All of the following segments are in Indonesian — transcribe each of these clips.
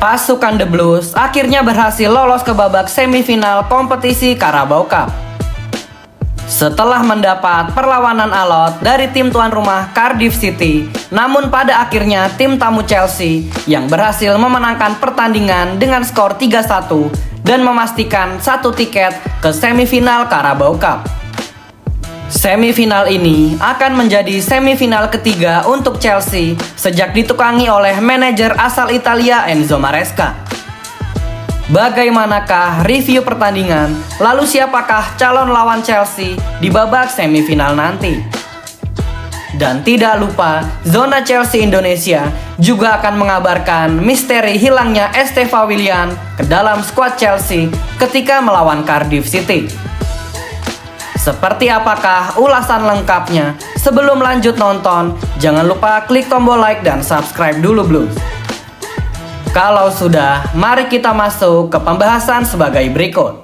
Pasukan The Blues akhirnya berhasil lolos ke babak semifinal kompetisi Carabao Cup. Setelah mendapat perlawanan alot dari tim tuan rumah Cardiff City, namun pada akhirnya tim tamu Chelsea yang berhasil memenangkan pertandingan dengan skor 3-1 dan memastikan satu tiket ke semifinal Carabao Cup. Semifinal ini akan menjadi semifinal ketiga untuk Chelsea sejak ditukangi oleh manajer asal Italia Enzo Maresca. Bagaimanakah review pertandingan? Lalu siapakah calon lawan Chelsea di babak semifinal nanti? Dan tidak lupa, Zona Chelsea Indonesia juga akan mengabarkan misteri hilangnya Esteva Willian ke dalam skuad Chelsea ketika melawan Cardiff City. Seperti apakah ulasan lengkapnya? Sebelum lanjut nonton, jangan lupa klik tombol like dan subscribe dulu Blues. Kalau sudah, mari kita masuk ke pembahasan sebagai berikut.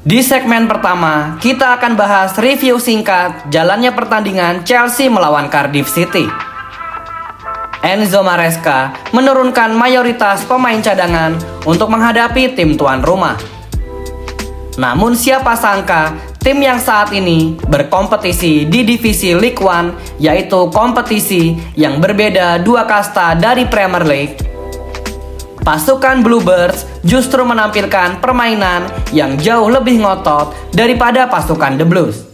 Di segmen pertama, kita akan bahas review singkat jalannya pertandingan Chelsea melawan Cardiff City. Enzo Maresca menurunkan mayoritas pemain cadangan untuk menghadapi tim tuan rumah. Namun siapa sangka tim yang saat ini berkompetisi di divisi League One, yaitu kompetisi yang berbeda dua kasta dari Premier League. Pasukan Bluebirds justru menampilkan permainan yang jauh lebih ngotot daripada pasukan The Blues.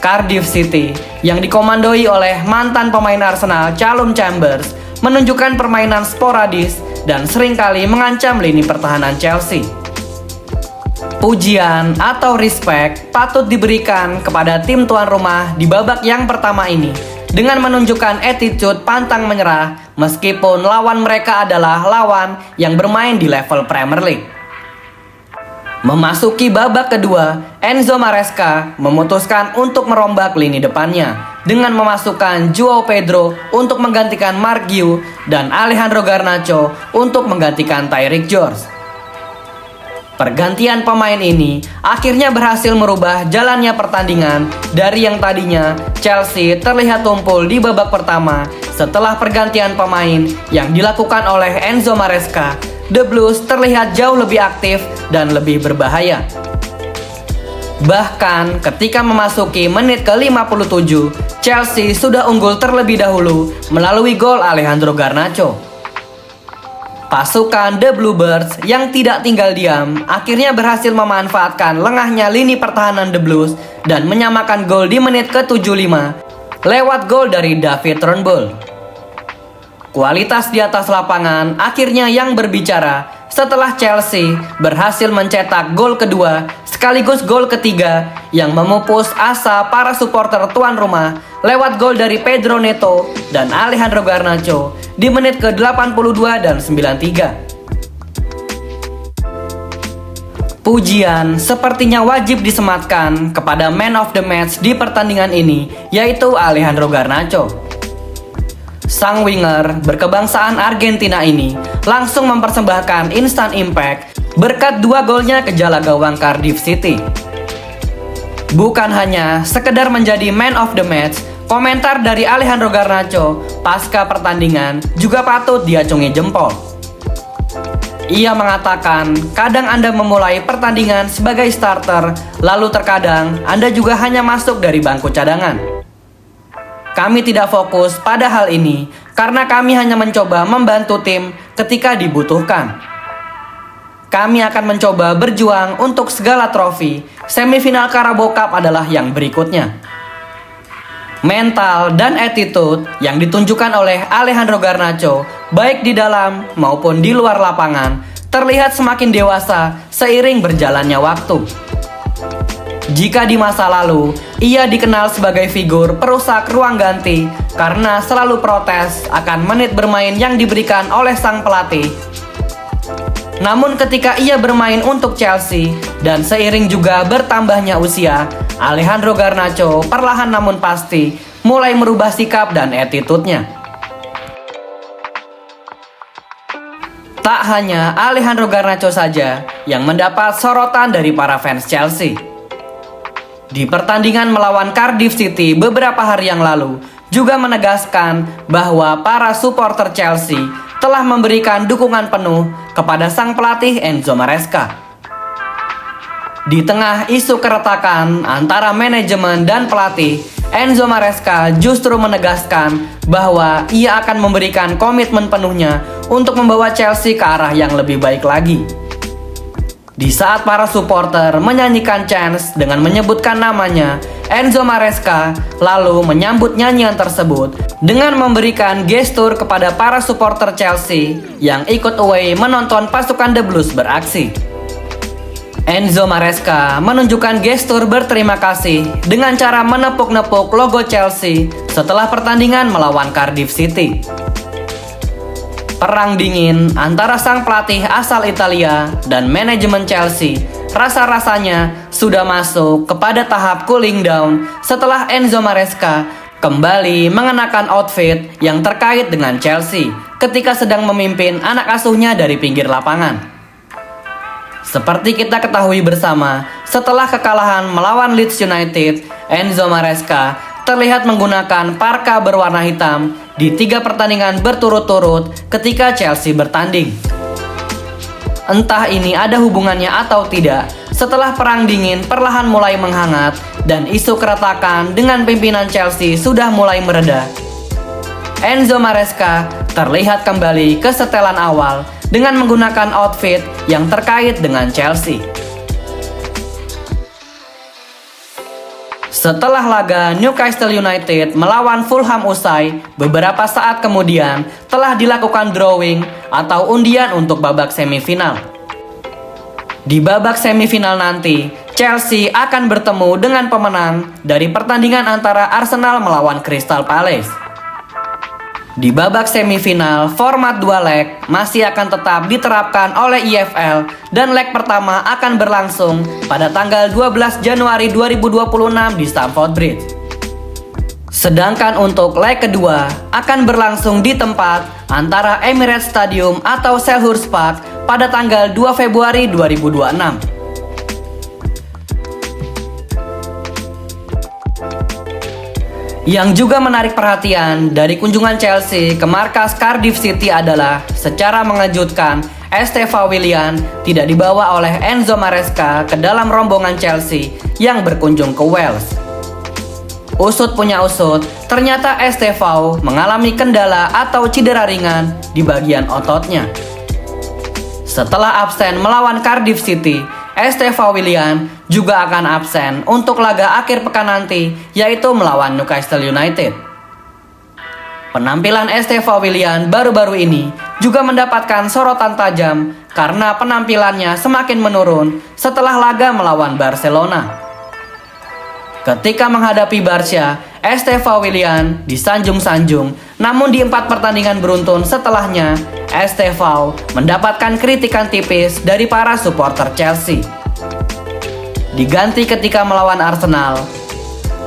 Cardiff City yang dikomandoi oleh mantan pemain Arsenal Callum Chambers menunjukkan permainan sporadis dan seringkali mengancam lini pertahanan Chelsea. Pujian atau respect patut diberikan kepada tim tuan rumah di babak yang pertama ini dengan menunjukkan attitude pantang menyerah meskipun lawan mereka adalah lawan yang bermain di level Premier League. Memasuki babak kedua, Enzo Maresca memutuskan untuk merombak lini depannya dengan memasukkan Joao Pedro untuk menggantikan Mark Guehi dan Alejandro Garnacho untuk menggantikan Tyreek George. Pergantian pemain ini akhirnya berhasil merubah jalannya pertandingan dari yang tadinya Chelsea terlihat tumpul di babak pertama. Setelah pergantian pemain yang dilakukan oleh Enzo Maresca, The Blues terlihat jauh lebih aktif dan lebih berbahaya. Bahkan ketika memasuki menit ke-57, Chelsea sudah unggul terlebih dahulu melalui gol Alejandro Garnacho. Pasukan The Bluebirds yang tidak tinggal diam akhirnya berhasil memanfaatkan lengahnya lini pertahanan The Blues dan menyamakan gol di menit ke-75 lewat gol dari David Turnbull. Kualitas di atas lapangan akhirnya yang berbicara setelah Chelsea berhasil mencetak gol kedua sekaligus gol ketiga yang memupus asa para supporter tuan rumah lewat gol dari Pedro Neto dan Alejandro Garnacho di menit ke-82 dan 93. Pujian sepertinya wajib disematkan kepada man of the match di pertandingan ini, yaitu Alejandro Garnacho. Sang winger berkebangsaan Argentina ini langsung mempersembahkan instant impact berkat dua golnya ke jala gawang Cardiff City. Bukan hanya sekedar menjadi man of the match, komentar dari Alejandro Garnacho pasca pertandingan juga patut diacungi jempol. Ia mengatakan, kadang Anda memulai pertandingan sebagai starter, lalu terkadang Anda juga hanya masuk dari bangku cadangan. Kami tidak fokus pada hal ini karena kami hanya mencoba membantu tim ketika dibutuhkan. Kami akan mencoba berjuang untuk segala trofi. Semifinal Carabao Cup adalah yang berikutnya. Mental dan attitude yang ditunjukkan oleh Alejandro Garnacho baik di dalam maupun di luar lapangan terlihat semakin dewasa seiring berjalannya waktu. Jika di masa lalu, ia dikenal sebagai figur perusak ruang ganti karena selalu protes akan menit bermain yang diberikan oleh sang pelatih. Namun ketika ia bermain untuk Chelsea dan seiring juga bertambahnya usia, Alejandro Garnacho perlahan namun pasti mulai merubah sikap dan attitude-nya. Tak hanya Alejandro Garnacho saja yang mendapat sorotan dari para fans Chelsea. di pertandingan melawan Cardiff City beberapa hari yang lalu juga menegaskan bahwa para supporter Chelsea telah memberikan dukungan penuh kepada sang pelatih Enzo Maresca. Di tengah isu keretakan antara manajemen dan pelatih, Enzo Maresca justru menegaskan bahwa ia akan memberikan komitmen penuhnya untuk membawa Chelsea ke arah yang lebih baik lagi. Di saat para supporter menyanyikan chants dengan menyebutkan namanya, Enzo Maresca lalu menyambut nyanyian tersebut dengan memberikan gestur kepada para supporter Chelsea yang ikut away menonton pasukan The Blues beraksi. Enzo Maresca menunjukkan gestur berterima kasih dengan cara menepuk-nepuk logo Chelsea setelah pertandingan melawan Cardiff City. Perang dingin antara sang pelatih asal Italia dan manajemen Chelsea rasa-rasanya sudah masuk kepada tahap cooling down setelah Enzo Maresca kembali mengenakan outfit yang terkait dengan Chelsea ketika sedang memimpin anak asuhnya dari pinggir lapangan. Seperti kita ketahui bersama, setelah kekalahan melawan Leeds United, Enzo Maresca terlihat menggunakan parka berwarna hitam di 3 pertandingan berturut-turut ketika Chelsea bertanding. Entah ini ada hubungannya atau tidak, setelah perang dingin perlahan mulai menghangat dan isu keretakan dengan pimpinan Chelsea sudah mulai mereda, Enzo Maresca terlihat kembali ke setelan awal dengan menggunakan outfit yang terkait dengan Chelsea. Setelah laga Newcastle United melawan Fulham usai, beberapa saat kemudian telah dilakukan drawing atau undian untuk babak semifinal. Di babak semifinal nanti, Chelsea akan bertemu dengan pemenang dari pertandingan antara Arsenal melawan Crystal Palace. Di babak semifinal, format 2 leg masih akan tetap diterapkan oleh EFL dan leg pertama akan berlangsung pada tanggal 12 Januari 2026 di Stamford Bridge. Sedangkan untuk leg kedua akan berlangsung di tempat antara Emirates Stadium atau Selhurst Park pada tanggal 2 Februari 2026. Yang juga menarik perhatian dari kunjungan Chelsea ke markas Cardiff City adalah secara mengejutkan Estevao Willian tidak dibawa oleh Enzo Maresca ke dalam rombongan Chelsea yang berkunjung ke Wales. Usut punya usut, ternyata Estevao mengalami kendala atau cedera ringan di bagian ototnya. Setelah absen melawan Cardiff City, Estevao Willian juga akan absen untuk laga akhir pekan nanti, yaitu melawan Newcastle United. Penampilan Estevao Willian baru-baru ini juga mendapatkan sorotan tajam karena penampilannya semakin menurun setelah laga melawan Barcelona. Ketika menghadapi Barca, Estevao Willian disanjung-sanjung, namun di 4 pertandingan beruntun setelahnya, Estevao mendapatkan kritikan tipis dari para supporter Chelsea. Diganti ketika melawan Arsenal,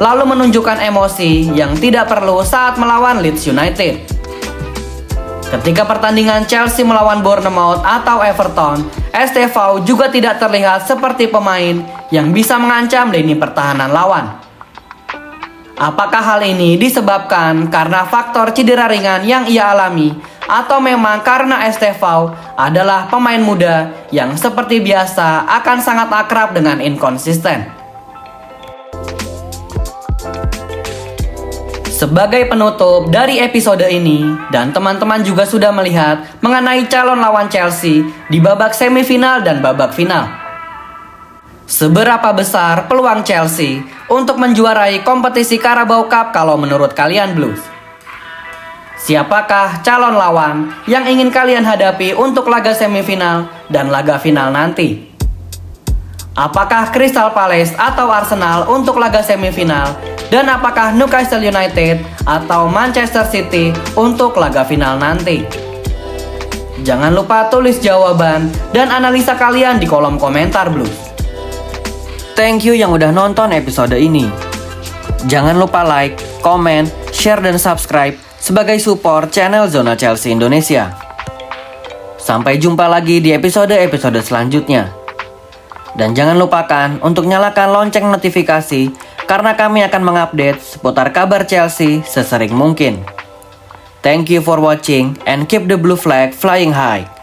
lalu menunjukkan emosi yang tidak perlu saat melawan Leeds United. Ketika pertandingan Chelsea melawan Bournemouth atau Everton, Estevao juga tidak terlihat seperti pemain yang bisa mengancam lini pertahanan lawan. Apakah hal ini disebabkan karena faktor cedera ringan yang ia alami, atau memang karena Estevao adalah pemain muda yang seperti biasa akan sangat akrab dengan inkonsisten? Sebagai penutup dari episode ini, dan teman-teman juga sudah melihat mengenai calon lawan Chelsea di babak semifinal dan babak final. Seberapa besar peluang Chelsea untuk menjuarai kompetisi Carabao Cup kalau menurut kalian Blues? Siapakah calon lawan yang ingin kalian hadapi untuk laga semifinal dan laga final nanti? Apakah Crystal Palace atau Arsenal untuk laga semifinal? Dan apakah Newcastle United atau Manchester City untuk laga final nanti? Jangan lupa tulis jawaban dan analisa kalian di kolom komentar Blues. Thank you yang udah nonton episode ini. Jangan lupa like, comment, share, dan subscribe sebagai support channel Zona Chelsea Indonesia. Sampai jumpa lagi di episode-episode selanjutnya. Dan jangan lupakan untuk nyalakan lonceng notifikasi karena kami akan mengupdate seputar kabar Chelsea sesering mungkin. Thank you for watching and keep the blue flag flying high.